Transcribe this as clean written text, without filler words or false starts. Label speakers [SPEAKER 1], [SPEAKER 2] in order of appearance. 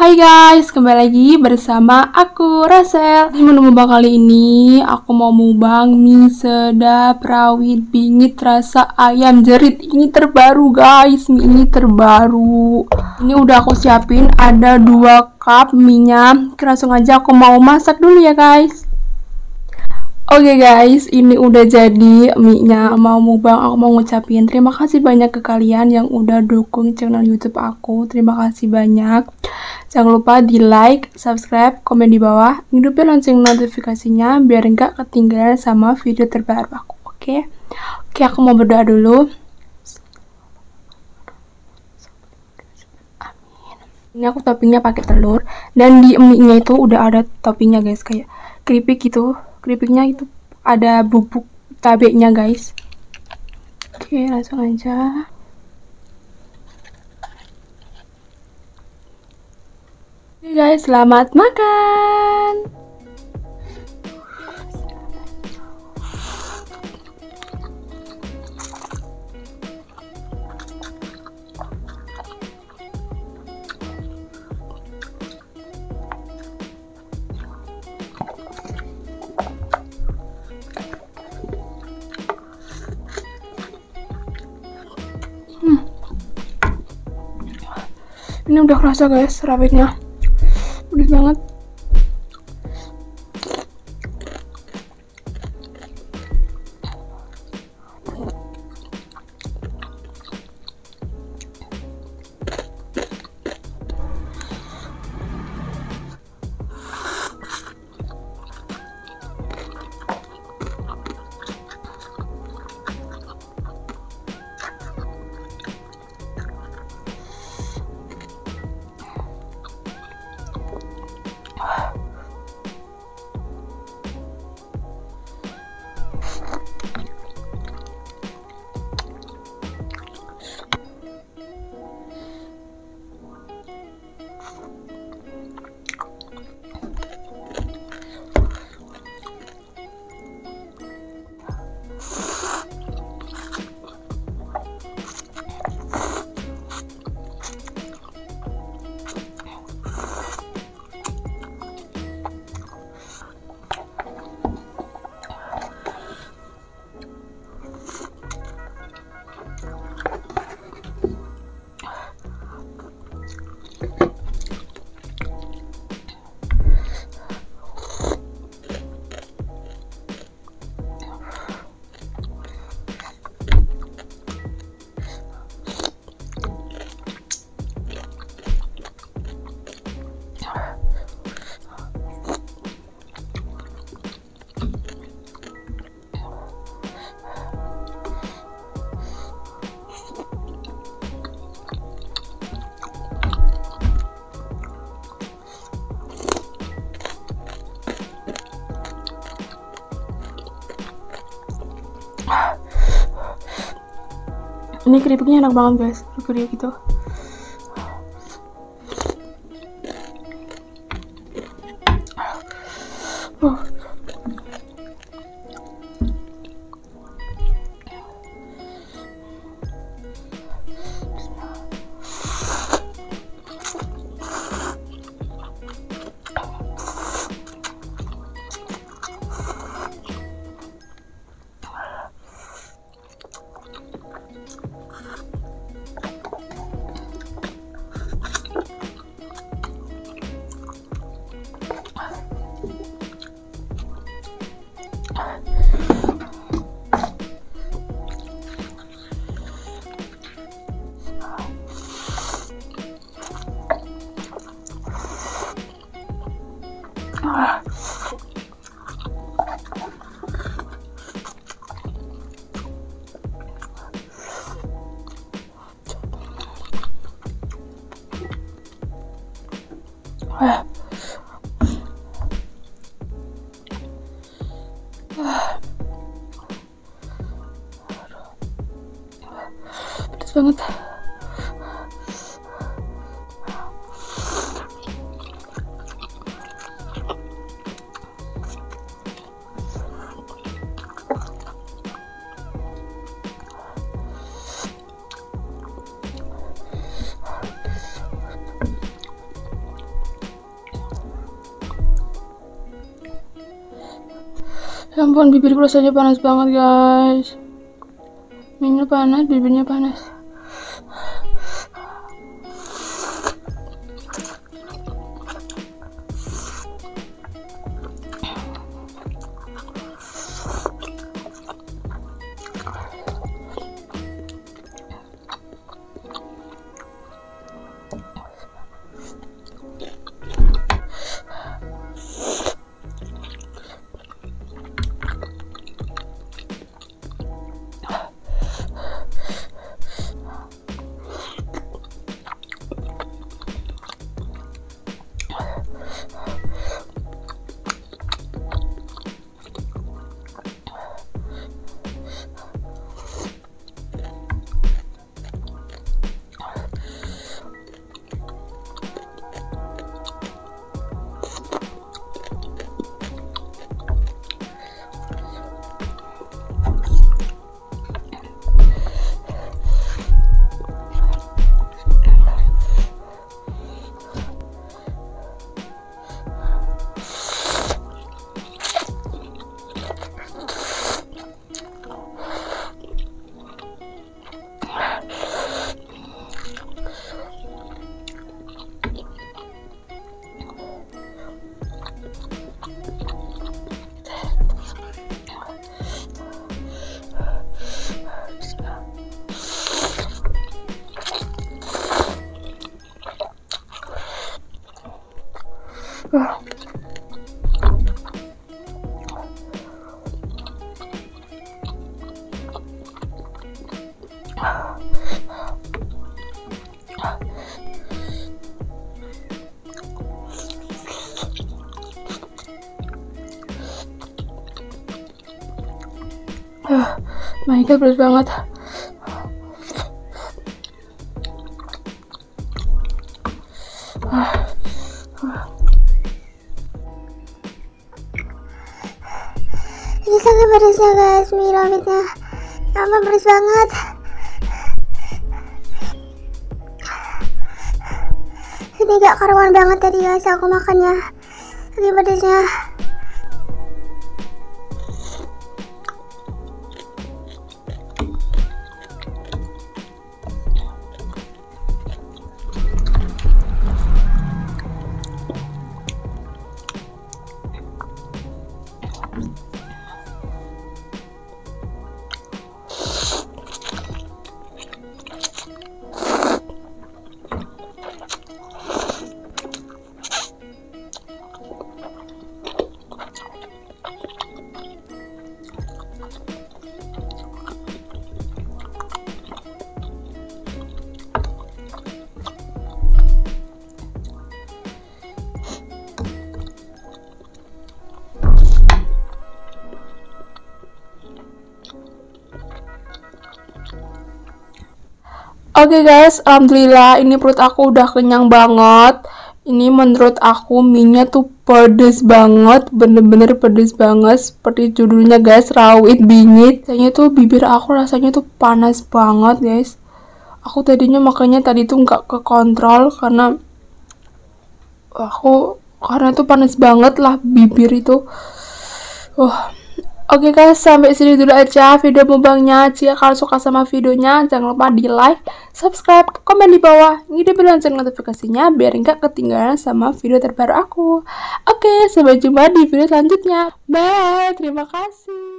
[SPEAKER 1] Hai guys, kembali lagi bersama aku Rasel. Di menu mukbang kali ini aku mau mukbang mie sedap Rawit Bingit rasa ayam jerit. Ini terbaru guys, mie ini terbaru. Ini udah aku siapin, ada 2 cup minyak. Langsung aja aku mau masak dulu ya guys. Oke guys, ini udah jadi mie-nya. Mau mukbang, aku mau ngucapin terima kasih banyak ke kalian yang udah dukung channel YouTube aku. Terima kasih banyak. Jangan lupa di like, subscribe, komen di bawah, hidupin lonceng notifikasinya biar nggak ketinggalan sama video terbaru aku. Oke, aku mau berdoa dulu. Ini aku toppingnya pakai telur, dan di mie-nya itu udah ada toppingnya guys, kayak keripik gitu. Keripiknya itu ada bubuk cabenya guys. Oke, langsung aja. Oke guys, selamat makan. Ini udah kerasa guys, rawitnya pedes banget. Ini keripiknya enak banget guys, keripik gitu. Pedes banget. Ya ampun, bibirku rasanya panas banget guys. Minyak panas, bibirnya panas. My God, pedas banget.
[SPEAKER 2] Ini sangat pedasnya guys, mie rawitnya. Ya ampun, pedas banget. Ini gak karuan banget tadi guys, aku makannya. Lagi pedasnya.
[SPEAKER 1] Oke guys, alhamdulillah ini perut aku udah kenyang banget. Ini menurut aku mie-nya tuh pedes banget, bener-bener pedes banget. Seperti judulnya guys, Rawit Bingit. Kayaknya tuh bibir aku rasanya tuh panas banget guys. Aku tadinya makanya tadi tuh nggak kekontrol karena tuh panas banget lah bibir itu. Oke guys, sampai sini dulu aja video mukbangnya. Jika kalian suka sama videonya, jangan lupa di like, subscribe, komen di bawah, ngide lonceng notifikasinya biar nggak ketinggalan sama video terbaru aku. Oke, sampai jumpa di video selanjutnya. Bye, terima kasih.